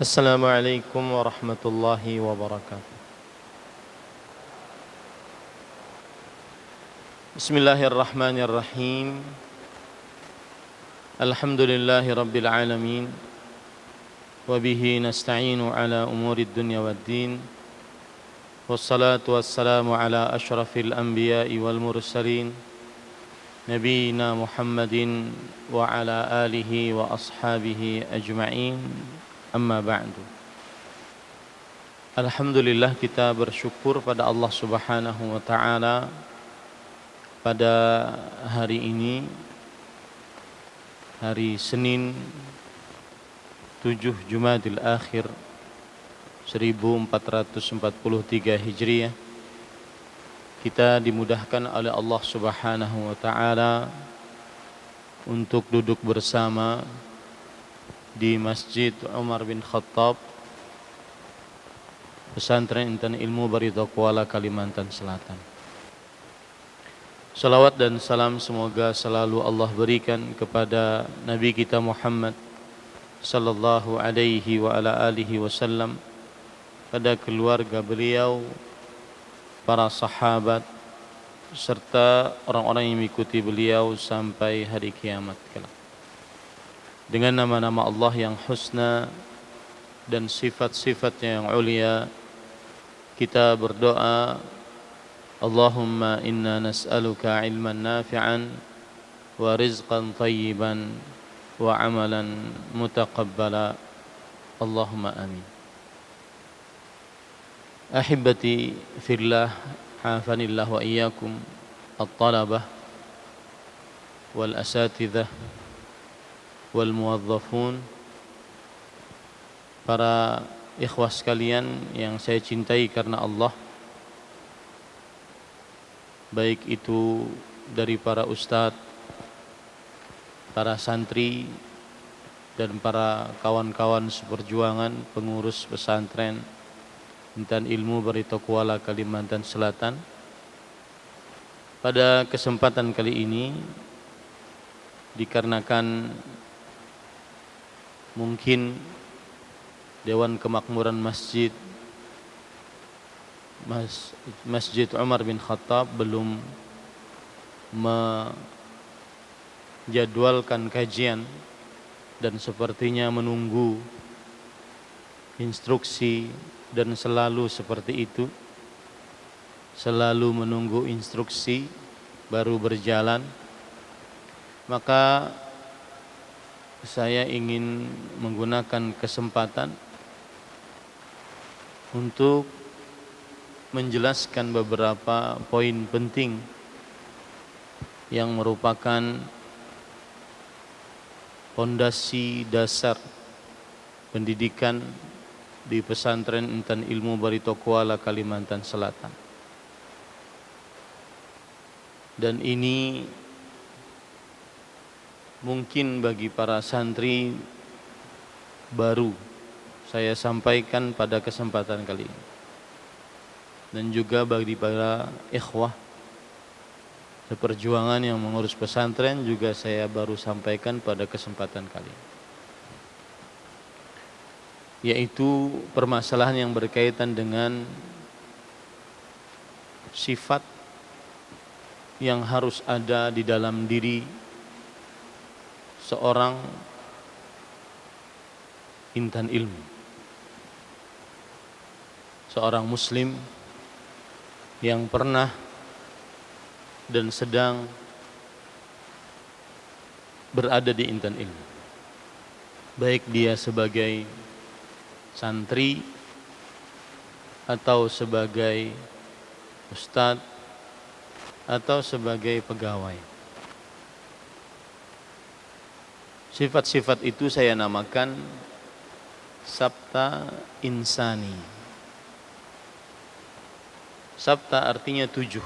Assalamualaikum warahmatullahi wabarakatuh. Bismillahirrahmanirrahim. Alhamdulillahi rabbil alamin. Wabihi nasta'inu ala umurid dunya waddin. Wassalatu wassalamu ala ashrafil anbiya'i wal mursalin, Nabiina Muhammadin wa ala alihi wa ashabihi ajma'in. Amma ba'du. Alhamdulillah, kita bersyukur pada Allah Subhanahu wa ta'ala pada hari ini, hari Senin 7 Jumadil Akhir 1443 Hijriah, kita dimudahkan oleh Allah Subhanahu wa ta'ala untuk duduk bersama di Masjid Umar bin Khattab, Pesantren Intan Ilmu Barito Kuala, Kalimantan Selatan. Salawat dan salam semoga selalu Allah berikan kepada Nabi kita Muhammad sallallahu alaihi wa ala alihi wasallam, pada keluarga beliau, para sahabat, serta orang-orang yang mengikuti beliau sampai hari kiamat kelak. Dengan nama-nama Allah yang husna dan sifat-sifatnya yang ulia, kita berdoa, Allahumma inna nas'aluka ilman nafi'an wa rizqan tayyiban wa amalan mutaqabbala. Allahumma amin. Ahibati fillah, hafanillah wa iyyakum at-talabah wal asatidzah wal muwazzafun, para ikhwah sekalian yang saya cintai karena Allah, baik itu dari para ustadz, para santri, dan para kawan-kawan seperjuangan pengurus pesantren Intan Ilmu Barito Kuala, Kalimantan Selatan. Pada kesempatan kali ini, dikarenakan mungkin Dewan Kemakmuran Masjid Umar bin Khattab belum menjadwalkan kajian dan sepertinya menunggu instruksi, dan selalu seperti itu, selalu menunggu instruksi baru berjalan, maka saya ingin menggunakan kesempatan untuk menjelaskan beberapa poin penting yang merupakan fondasi dasar pendidikan di pesantren Intan Ilmu Barito Kuala, Kalimantan Selatan. Dan ini mungkin bagi para santri baru saya sampaikan pada kesempatan kali ini, dan juga bagi para ikhwah seperjuangan yang mengurus pesantren juga saya baru sampaikan pada kesempatan kali ini, yaitu permasalahan yang berkaitan dengan sifat yang harus ada di dalam diri seorang intan ilmu, seorang muslim yang pernah dan sedang berada di intan ilmu, baik dia sebagai santri atau sebagai ustadz atau sebagai pegawai. Sifat-sifat itu saya namakan sabta insani. Sabta artinya 7,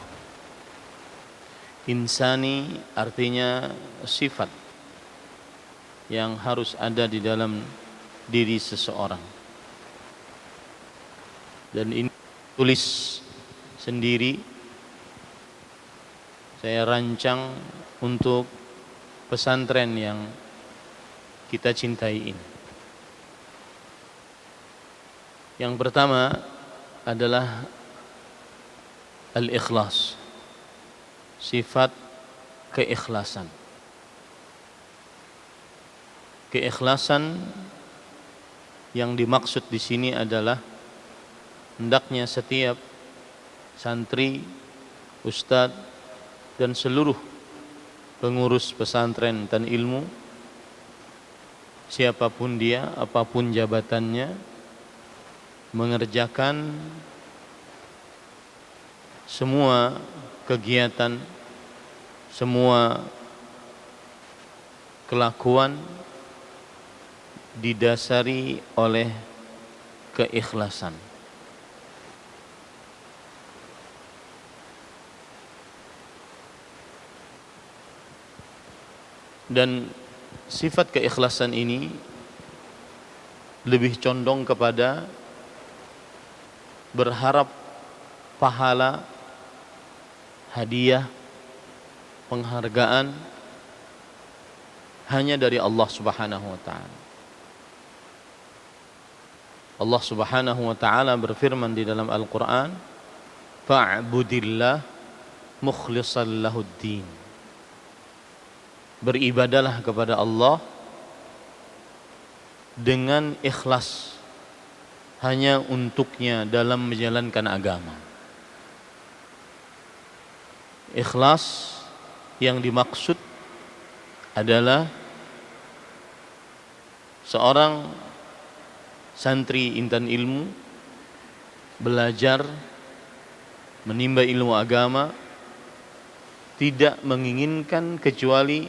insani artinya sifat yang harus ada di dalam diri seseorang. Dan ini tulis sendiri, saya rancang untuk pesantren yang kita cintai ini. Yang pertama adalah al-ikhlas, sifat keikhlasan. Keikhlasan yang dimaksud di sini adalah hendaknya setiap santri, ustadz, dan seluruh pengurus pesantren dan ilmu, siapapun dia, apapun jabatannya, mengerjakan semua kegiatan, semua kelakuan didasari oleh keikhlasan. Dan sifat keikhlasan ini lebih condong kepada berharap pahala, hadiah, penghargaan hanya dari Allah Subhanahu wa taala. Allah Subhanahu wa taala berfirman di dalam Al-Qur'an, "Fa'budillah mukhlishan lahuddin." Beribadalah kepada Allah dengan ikhlas hanya untuknya dalam menjalankan agama. Ikhlas yang dimaksud adalah seorang santri intan ilmu belajar menimba ilmu agama tidak menginginkan kecuali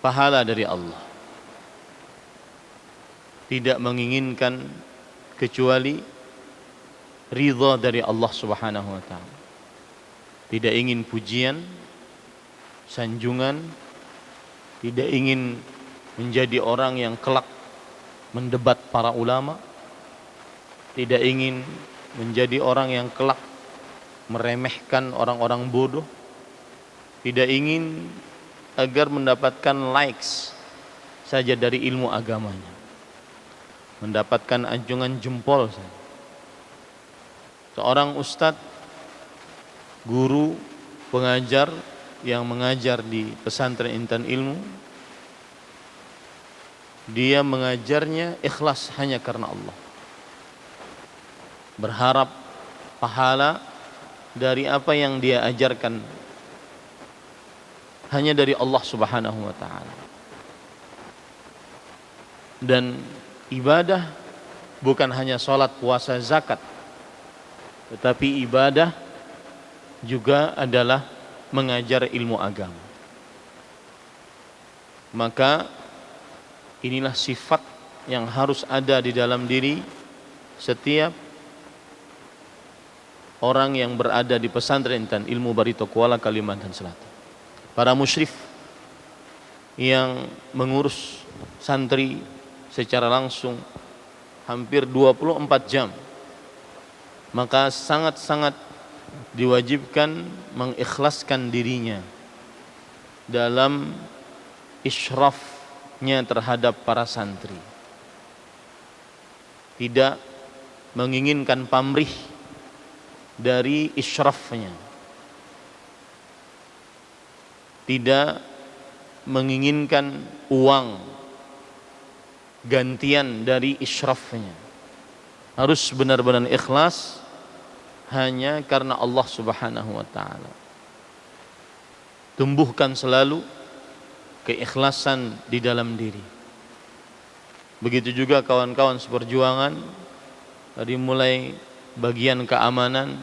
pahala dari Allah, tidak menginginkan kecuali ridha dari Allah Subhanahu wa taala, tidak ingin pujian, sanjungan, tidak ingin menjadi orang yang kelak mendebat para ulama, tidak ingin menjadi orang yang kelak meremehkan orang-orang bodoh, tidak ingin agar mendapatkan likes saja dari ilmu agamanya, mendapatkan anjungan jempol saja. Seorang ustadz, guru, pengajar yang mengajar di pesantren intan ilmu, dia mengajarnya ikhlas hanya karena Allah, berharap pahala dari apa yang dia ajarkan hanya dari Allah Subhanahu wa taala. Dan ibadah bukan hanya sholat, puasa, zakat, tetapi ibadah juga adalah mengajar ilmu agama. Maka inilah sifat yang harus ada di dalam diri setiap orang yang berada di pesantren dan ilmu Barito Kuala, Kalimantan Selatan. Para musyrif yang mengurus santri secara langsung hampir 24 jam, maka sangat-sangat diwajibkan mengikhlaskan dirinya dalam isyrafnya terhadap para santri, tidak menginginkan pamrih dari isyrafnya, tidak menginginkan uang gantian dari isyrafnya. Harus benar-benar ikhlas hanya karena Allah Subhanahu wa taala. Tumbuhkan selalu keikhlasan di dalam diri. Begitu juga kawan-kawan seperjuangan, dari mulai bagian keamanan,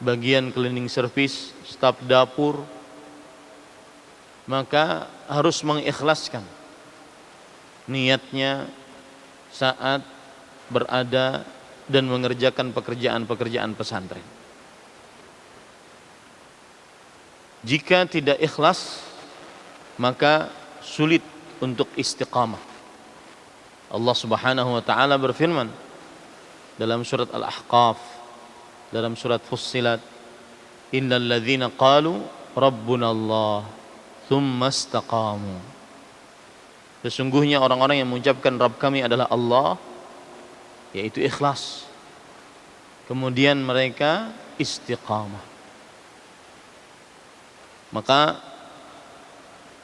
bagian cleaning service, staf dapur, maka harus mengikhlaskan niatnya saat berada dan mengerjakan pekerjaan-pekerjaan pesantren. Jika tidak ikhlas, maka sulit untuk istiqamah. Allah Subhanahu wa taala berfirman dalam surat Al-Ahqaf, dalam surat Fussilat, innal ladzina qalu rabbuna Allah tsumma istaqamu. Sesungguhnya orang-orang yang mengucapkan Rabb kami adalah Allah, yaitu ikhlas. Kemudian mereka istiqamah. Maka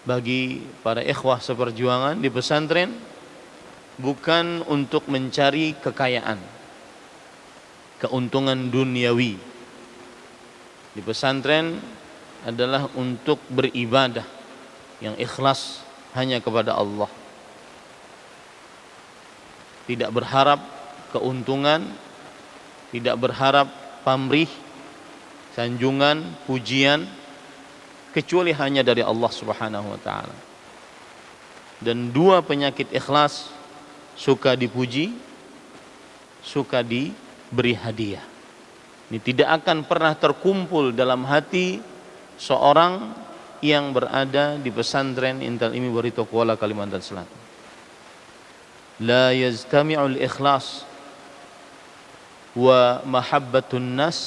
bagi para ikhwah seperjuangan di pesantren bukan untuk mencari kekayaan, keuntungan duniawi. Di pesantren adalah untuk beribadah yang ikhlas hanya kepada Allah. Tidak berharap keuntungan, tidak berharap pamrih, sanjungan, pujian, kecuali hanya dari Allah Subhanahu wa taala. Dan dua penyakit ikhlas, suka dipuji, suka diberi hadiah. Ini tidak akan pernah terkumpul dalam hati seorang yang berada di pesantren Intan Ilmi Barito Kuala, Kalimantan Selatan. La yajtami'ul ikhlas wa mahabbatun nas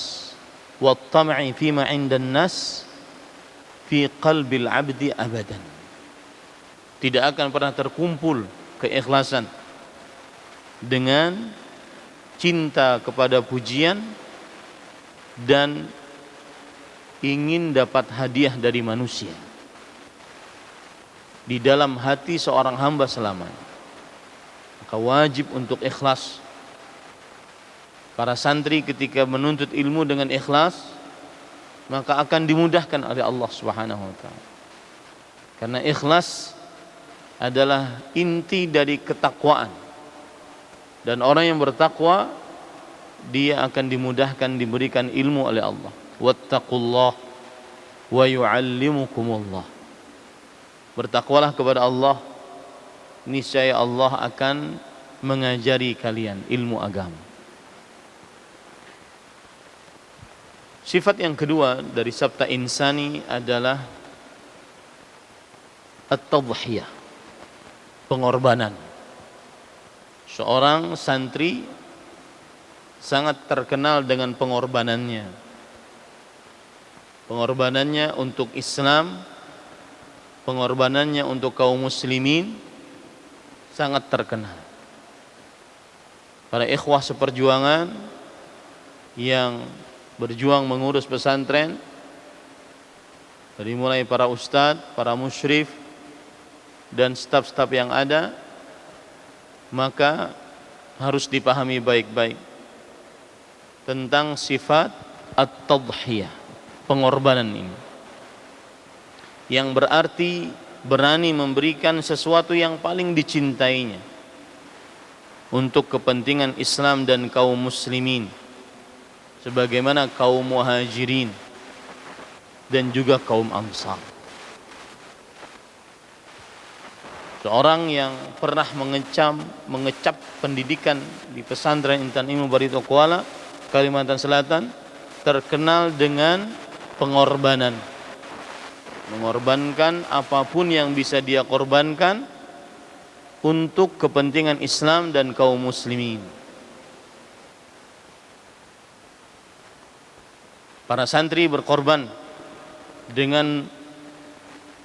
wa tam'i fima 'indan nas fi qalbil 'abdi abadan. Tidak akan pernah terkumpul keikhlasan dengan cinta kepada pujian dan ingin dapat hadiah dari manusia di dalam hati seorang hamba selamanya. Maka wajib untuk ikhlas. Para santri ketika menuntut ilmu dengan ikhlas, maka akan dimudahkan oleh Allah Subhanahu wa taala. Karena ikhlas adalah inti dari ketakwaan. Dan orang yang bertakwa, dia akan dimudahkan diberikan ilmu oleh Allah. Wattaqullah wa yu'allimukumullah. Bertakwalah kepada Allah, niscaya Allah akan mengajari kalian ilmu agama. Sifat yang kedua dari sabta insani adalah at-tadhiyah, pengorbanan. Seorang santri sangat terkenal dengan pengorbanannya. Pengorbanannya untuk Islam, pengorbanannya untuk kaum muslimin sangat terkenal. Para ikhwah seperjuangan yang berjuang mengurus pesantren, dari mulai para ustadz, para musyrif, dan staf-staf yang ada, maka harus dipahami baik-baik tentang sifat at-tadhiyah, pengorbanan ini, yang berarti berani memberikan sesuatu yang paling dicintainya untuk kepentingan Islam dan kaum muslimin, sebagaimana kaum muhajirin dan juga kaum ansar. Seorang yang pernah mengecap pendidikan di pesantren Intan Ilmu Barito Kuala, Kalimantan Selatan, terkenal dengan pengorbanan. Mengorbankan apapun yang bisa dia korbankan untuk kepentingan Islam dan kaum muslimin. Para santri berkorban dengan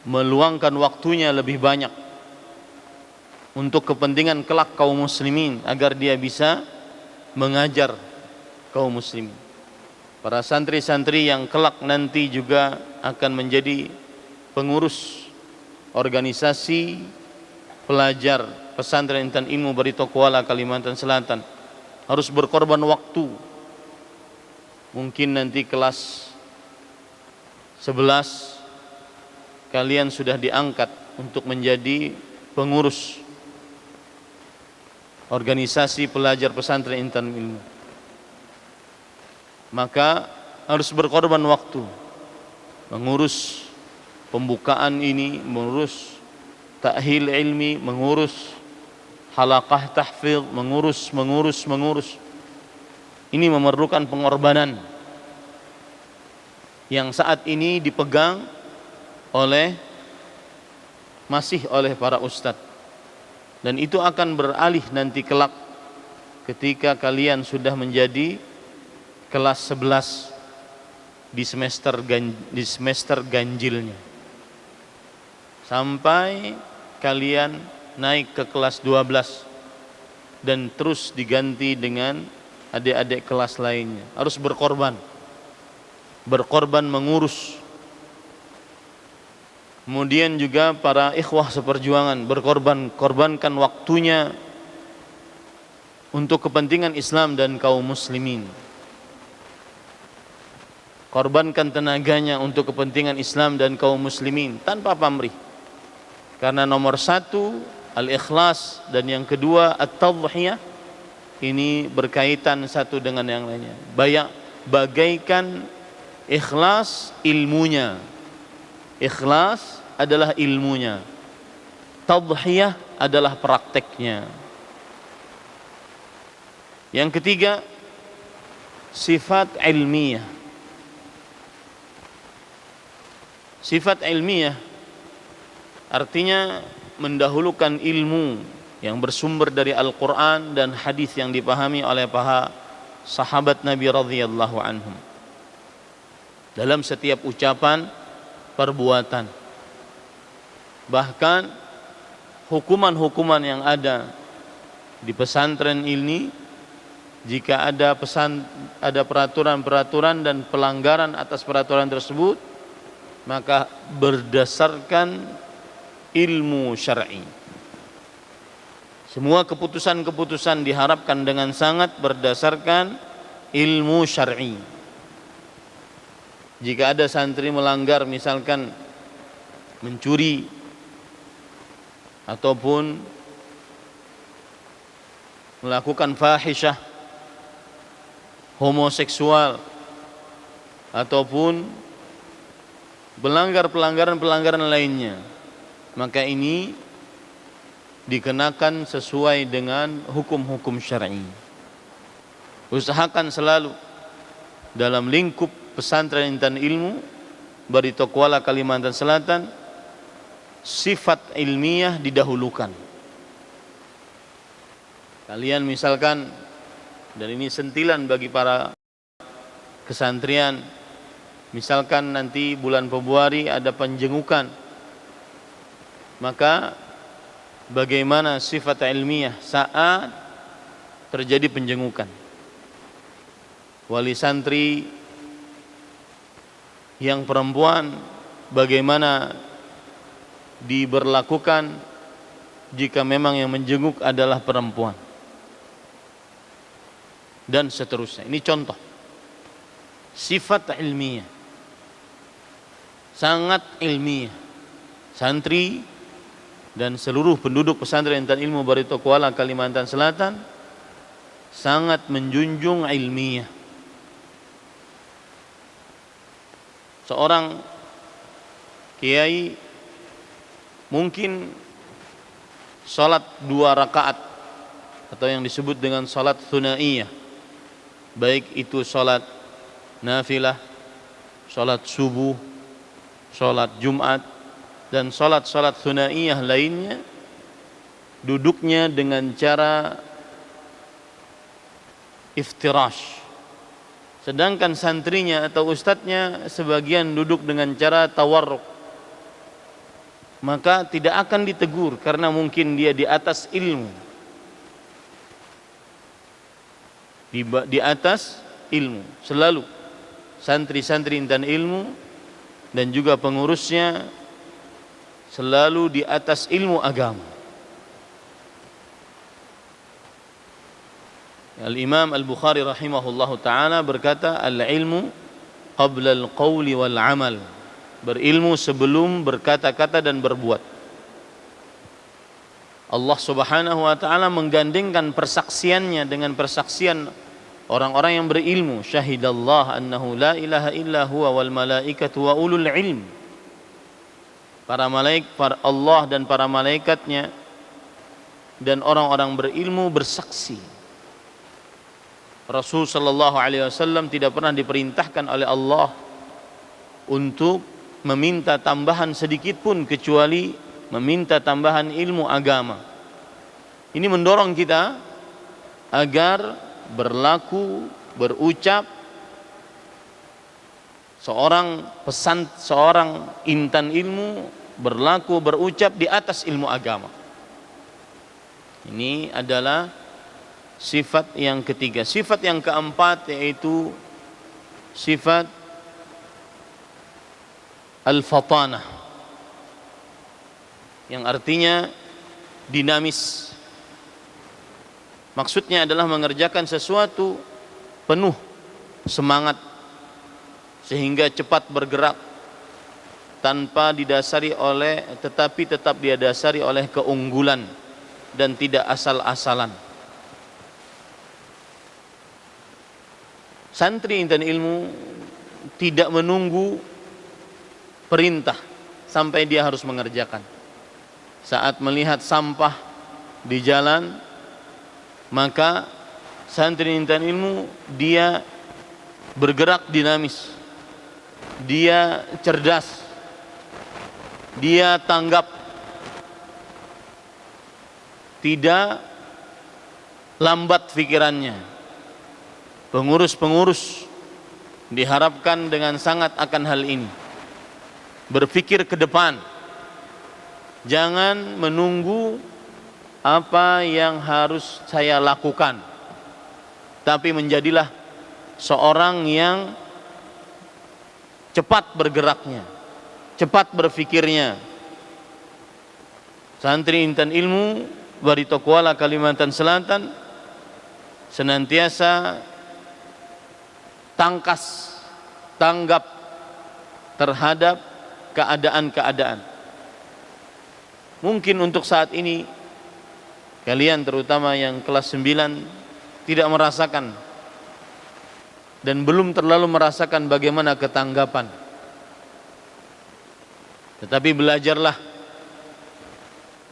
meluangkan waktunya lebih banyak untuk kepentingan kelak kaum muslimin, agar dia bisa mengajar kaum muslimin. Para santri-santri yang kelak nanti juga akan menjadi pengurus organisasi pelajar pesantren Intan Ilmu Barito Kuala, Kalimantan Selatan, harus berkorban waktu. Mungkin nanti kelas 11 kalian sudah diangkat untuk menjadi pengurus organisasi pelajar pesantren Intan Ilmu. Maka harus berkorban waktu mengurus pembukaan ini, mengurus ta'hil ilmi, mengurus halaqah tahfidz, mengurus. Ini memerlukan pengorbanan yang saat ini dipegang masih oleh para ustadz. Dan itu akan beralih nanti kelak ketika kalian sudah menjadi kelas 11 di semester ganjilnya, sampai kalian naik ke kelas 12 dan terus diganti dengan adik-adik kelas lainnya. Harus berkorban mengurus. Kemudian juga para ikhwah seperjuangan korbankan waktunya untuk kepentingan Islam dan kaum muslimin. Korbankan tenaganya untuk kepentingan Islam dan kaum muslimin tanpa pamrih. Karena nomor satu al-ikhlas dan yang kedua at-tadhiyah, ini berkaitan satu dengan yang lainnya. Bagaikan ikhlas ilmunya. Ikhlas adalah ilmunya. Tadhiyah adalah prakteknya. Yang ketiga, sifat ilmiah. Sifat ilmiah artinya mendahulukan ilmu yang bersumber dari Al-Quran dan hadis yang dipahami oleh para sahabat Nabi radhiyallahu anhum dalam setiap ucapan, perbuatan. Bahkan hukuman-hukuman yang ada di pesantren ini, jika ada peraturan-peraturan dan pelanggaran atas peraturan tersebut, maka berdasarkan ilmu syar'i. Semua keputusan-keputusan diharapkan dengan sangat berdasarkan ilmu syar'i. Jika ada santri melanggar, misalkan mencuri ataupun melakukan fahisyah, homoseksual, ataupun pelanggaran-pelanggaran lainnya, maka ini dikenakan sesuai dengan hukum-hukum syar'i. Usahakan selalu dalam lingkup pesantren Intan Ilmu Barito Kuala Kalimantan Selatan, sifat ilmiah didahulukan. Kalian misalkan, dan ini sentilan bagi para kesantrian, misalkan nanti bulan Februari ada penjengukan, maka bagaimana sifat ilmiah saat terjadi penjengukan? Wali santri yang perempuan bagaimana diberlakukan jika memang yang menjenguk adalah perempuan, dan seterusnya. Ini contoh sifat ilmiah, sangat ilmiah. Santri dan seluruh penduduk pesantren Intan Ilmu Barito Kuala Kalimantan Selatan sangat menjunjung ilmiah. Seorang kiai mungkin salat 2 rakaat atau yang disebut dengan salat tsunaiyah, baik itu salat nafilah, salat subuh, salat Jumat, dan salat-salat tsunaiyah lainnya, duduknya dengan cara iftirash. Sedangkan santrinya atau ustadznya sebagian duduk dengan cara tawarruk. Maka tidak akan ditegur karena mungkin dia di atas ilmu. Di atas ilmu. Selalu santri-santri Intan Ilmu dan juga pengurusnya selalu di atas ilmu agama. Al-Imam Al-Bukhari rahimahullahu ta'ala berkata, al-ilmu qabla al-qawli wal-amal. Berilmu sebelum berkata-kata dan berbuat. Allah subhanahu wa ta'ala menggandengkan persaksiannya dengan persaksian orang-orang yang berilmu. Syahidallah annahu la ilaha illa huwa wal malaikatu wa ulul ilm. Para malaikat, Allah dan para malaikatnya dan orang-orang berilmu bersaksi. Rasul sallallahu alaihi wasallam tidak pernah diperintahkan oleh Allah untuk meminta tambahan sedikit pun kecuali meminta tambahan ilmu agama. Ini mendorong kita agar berlaku, berucap seorang intan ilmu berlaku, berucap di atas ilmu agama. Ini adalah sifat yang ketiga. Sifat yang keempat yaitu sifat al-fatanah, yang artinya dinamis. Maksudnya adalah mengerjakan sesuatu penuh semangat sehingga cepat bergerak tanpa didasari oleh, tetapi tetap dia dasari oleh keunggulan dan tidak asal-asalan. Santri intan ilmu tidak menunggu perintah sampai dia harus mengerjakan. Saat melihat sampah di jalan, maka santri intan ilmu dia bergerak dinamis, dia cerdas, dia tanggap, tidak lambat pikirannya. Pengurus-pengurus diharapkan dengan sangat akan hal ini, berpikir ke depan, jangan menunggu apa yang harus saya lakukan, tapi menjadilah seorang yang cepat bergeraknya, cepat berfikirnya. Santri intan ilmu Barito Kuala Kalimantan Selatan senantiasa tangkas, tanggap terhadap keadaan-keadaan. Mungkin untuk saat ini kalian terutama yang kelas 9 tidak merasakan dan belum terlalu merasakan bagaimana ketanggapan. Tetapi belajarlah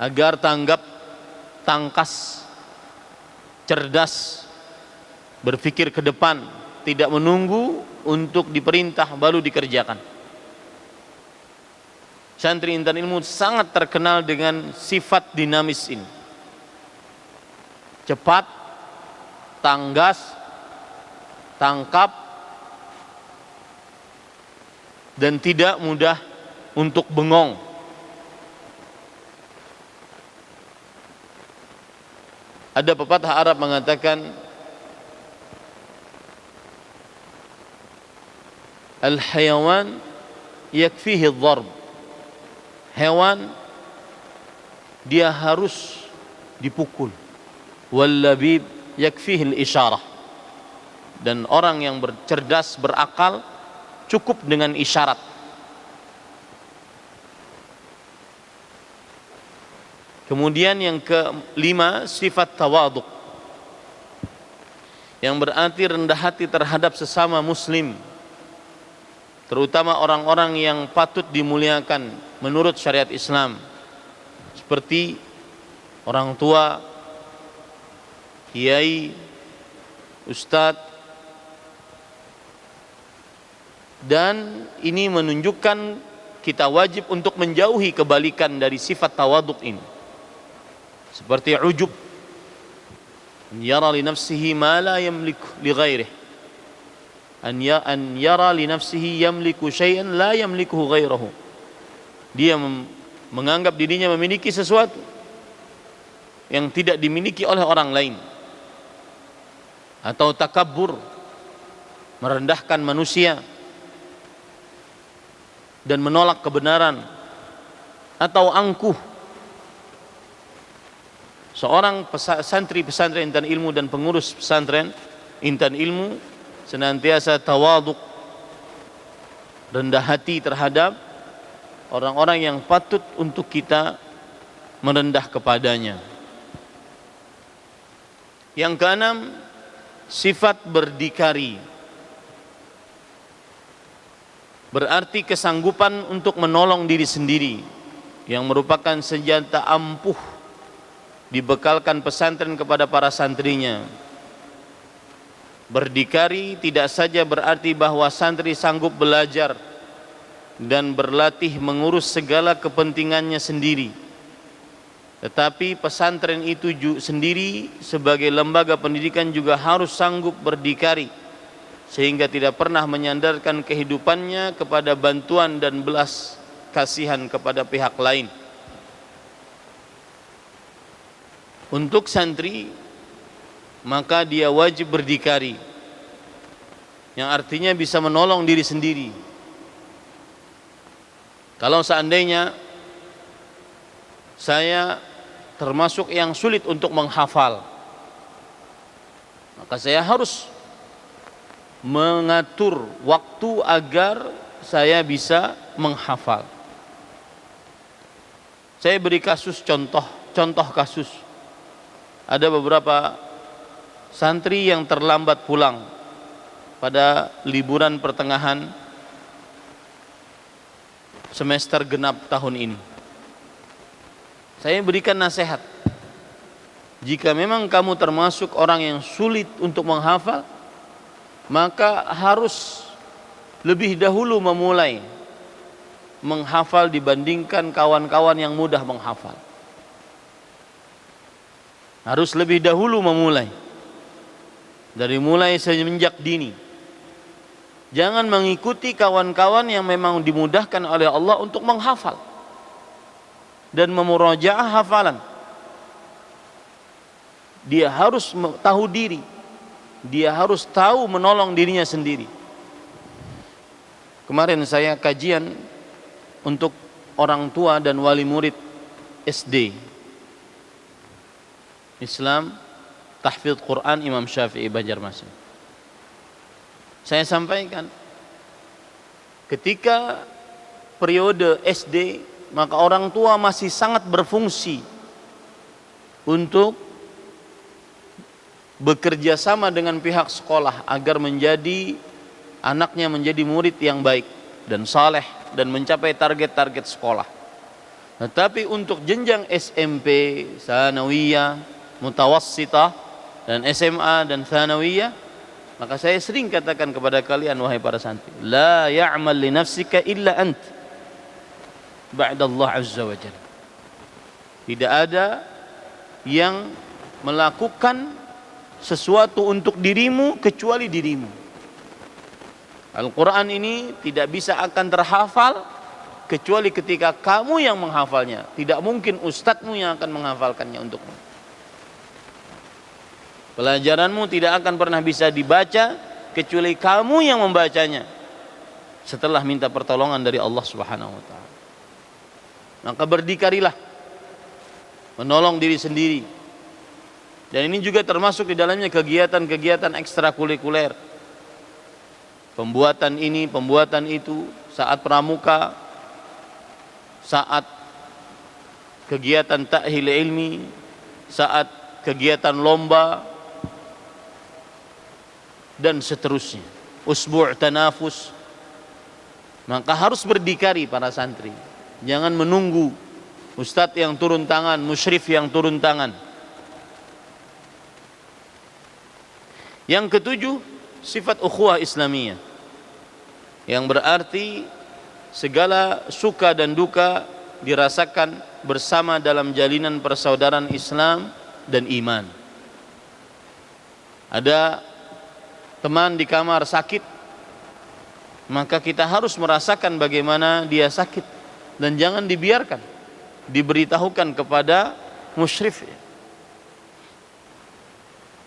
agar tanggap, tangkas, cerdas, berpikir ke depan, tidak menunggu untuk diperintah baru dikerjakan. Santri intan ilmu sangat terkenal dengan sifat dinamis ini. Cepat, tanggas, tangkap, dan tidak mudah untuk bengong. Ada pepatah Arab mengatakan, al-hayawan yakfihi ad-darb. Hewan dia harus dipukul. Wal labib yakfihi al-isyarah. Dan orang yang cerdas, berakal, cukup dengan isyarat. Kemudian yang kelima, sifat tawaduk, yang berarti rendah hati terhadap sesama muslim, terutama orang-orang yang patut dimuliakan menurut syariat Islam, seperti orang tua, kiai, ustadz. Dan ini menunjukkan kita wajib untuk menjauhi kebalikan dari sifat tawaduk ini, seperti ujub, yara li nafsihi ma la yamliku li ghairihi, an yara li nafsihi yamliku syai'an la yamlikuhu ghairahu. Dia menganggap dirinya memiliki sesuatu yang tidak dimiliki oleh orang lain, atau takabbur, merendahkan manusia dan menolak kebenaran, atau angkuh. Seorang santri pesantren intan ilmu dan pengurus pesantren intan ilmu senantiasa tawaduk, rendah hati terhadap orang-orang yang patut untuk kita merendah kepadanya. Yang keenam, sifat berdikari, berarti kesanggupan untuk menolong diri sendiri, yang merupakan senjata ampuh dibekalkan pesantren kepada para santrinya. Berdikari tidak saja berarti bahwa santri sanggup belajar dan berlatih mengurus segala kepentingannya sendiri, tetapi pesantren itu sendiri sebagai lembaga pendidikan juga harus sanggup berdikari, sehingga tidak pernah menyandarkan kehidupannya kepada bantuan dan belas kasihan kepada pihak lain. Untuk santri maka dia wajib berdikari, yang artinya bisa menolong diri sendiri. Kalau seandainya saya termasuk yang sulit untuk menghafal, maka saya harus mengatur waktu agar saya bisa menghafal. Saya beri contoh kasus. Ada beberapa santri yang terlambat pulang pada liburan pertengahan semester genap tahun ini. Saya berikan nasihat, jika memang kamu termasuk orang yang sulit untuk menghafal, maka harus lebih dahulu memulai menghafal dibandingkan kawan-kawan yang mudah menghafal. Harus lebih dahulu memulai, dari mulai semenjak dini. Jangan mengikuti kawan-kawan yang memang dimudahkan oleh Allah untuk menghafal dan memurajaah hafalan. Dia harus tahu diri, dia harus tahu menolong dirinya sendiri. Kemarin saya kajian untuk orang tua dan wali murid SD Islam Tahfidz Quran Imam Syafi'i Banjarmasin. Saya sampaikan, ketika periode SD, maka orang tua masih sangat berfungsi untuk bekerja sama dengan pihak sekolah agar anaknya menjadi murid yang baik dan saleh dan mencapai target-target sekolah. Tetapi untuk jenjang SMP, Tsanawiyah, Mutawassithah, dan SMA dan Tsanawiyah, maka saya sering katakan kepada kalian, wahai para santri, la ya'mal li nafsika illa ant ba'da Allah azza wa jalla. Tidak ada yang melakukan sesuatu untuk dirimu kecuali dirimu. Al-Quran ini tidak bisa akan terhafal kecuali ketika kamu yang menghafalnya. Tidak mungkin ustadzmu yang akan menghafalkannya untukmu. Pelajaranmu tidak akan pernah bisa dibaca kecuali kamu yang membacanya setelah minta pertolongan dari Allah Subhanahu wa taala. Maka berdikarilah menolong diri sendiri. Dan ini juga termasuk di dalamnya kegiatan-kegiatan ekstrakurikuler. Pembuatan ini, pembuatan itu, saat pramuka, saat kegiatan ta'hil ilmi, saat kegiatan lomba, dan seterusnya. Usbu' tanafus. Maka harus berdikari para santri. Jangan menunggu ustadz yang turun tangan, musyrif yang turun tangan. Yang ketujuh, sifat ukhuwah Islamiyah, yang berarti segala suka dan duka dirasakan bersama dalam jalinan persaudaraan Islam dan iman. Ada teman di kamar sakit, maka kita harus merasakan bagaimana dia sakit dan jangan dibiarkan, diberitahukan kepada musyrif.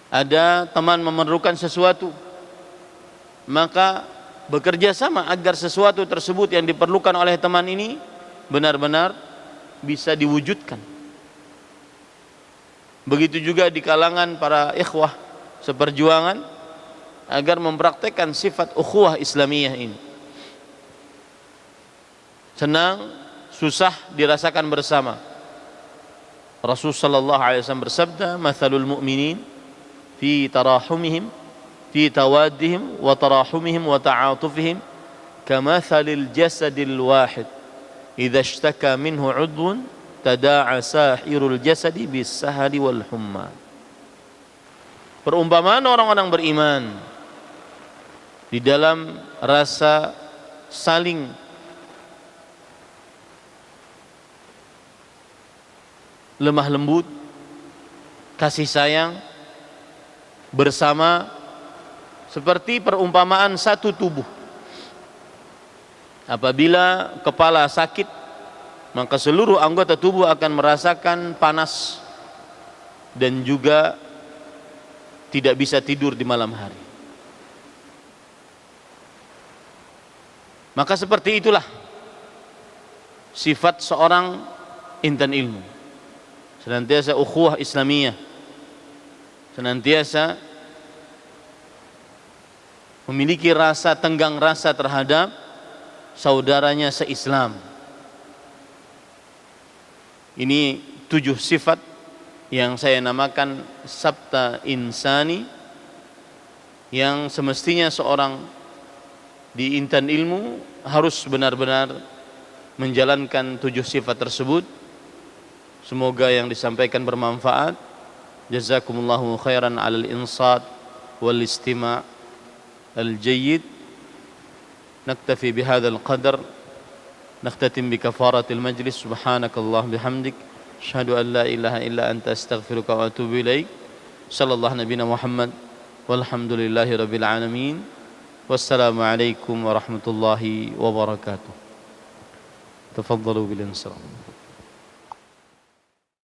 Ada teman memerlukan sesuatu, maka bekerja sama agar sesuatu tersebut yang diperlukan oleh teman ini benar-benar bisa diwujudkan. Begitu juga di kalangan para ikhwah seperjuangan agar mempraktekkan sifat ukhuwah Islamiyah ini. Senang, susah dirasakan bersama. Rasul sallallahu alaihi wasallam bersabda, "Matsalul mu'minin fi tarahumihim fi tawaddihim wa tarahumihim wa ta'atufihim kamathalil jasadil wahid idza ishtaka minhu 'udwun tada'a sahirul jasadi bis sahari wal humma." Perumpamaan orang-orang beriman di dalam rasa saling lemah lembut, kasih sayang bersama, seperti perumpamaan satu tubuh. Apabila kepala sakit, maka seluruh anggota tubuh akan merasakan panas dan juga tidak bisa tidur di malam hari. Maka seperti itulah sifat seorang intan ilmu. Senantiasa ukhuwah Islamiyah, senantiasa memiliki rasa tenggang rasa terhadap saudaranya se-Islam. Ini 7 sifat yang saya namakan sabta insani, yang semestinya seorang di intan ilmu harus benar-benar menjalankan 7 sifat tersebut. Semoga yang disampaikan bermanfaat. Jazakumullahu khairan 'alal insat wal istima' al jayyid. Naktafi bihadzal qadar. Nakhtatim bi kafaratil majlis. Subhanakallah bihamdik, asyhadu an la ilaha illa anta astaghfiruka wa atubu ilaik. Sallallahu nabiyana Muhammad walhamdulillahi rabbil alamin. Wassalamu alaikum warahmatullahi wabarakatuh. Tafaddalu bil insiraf.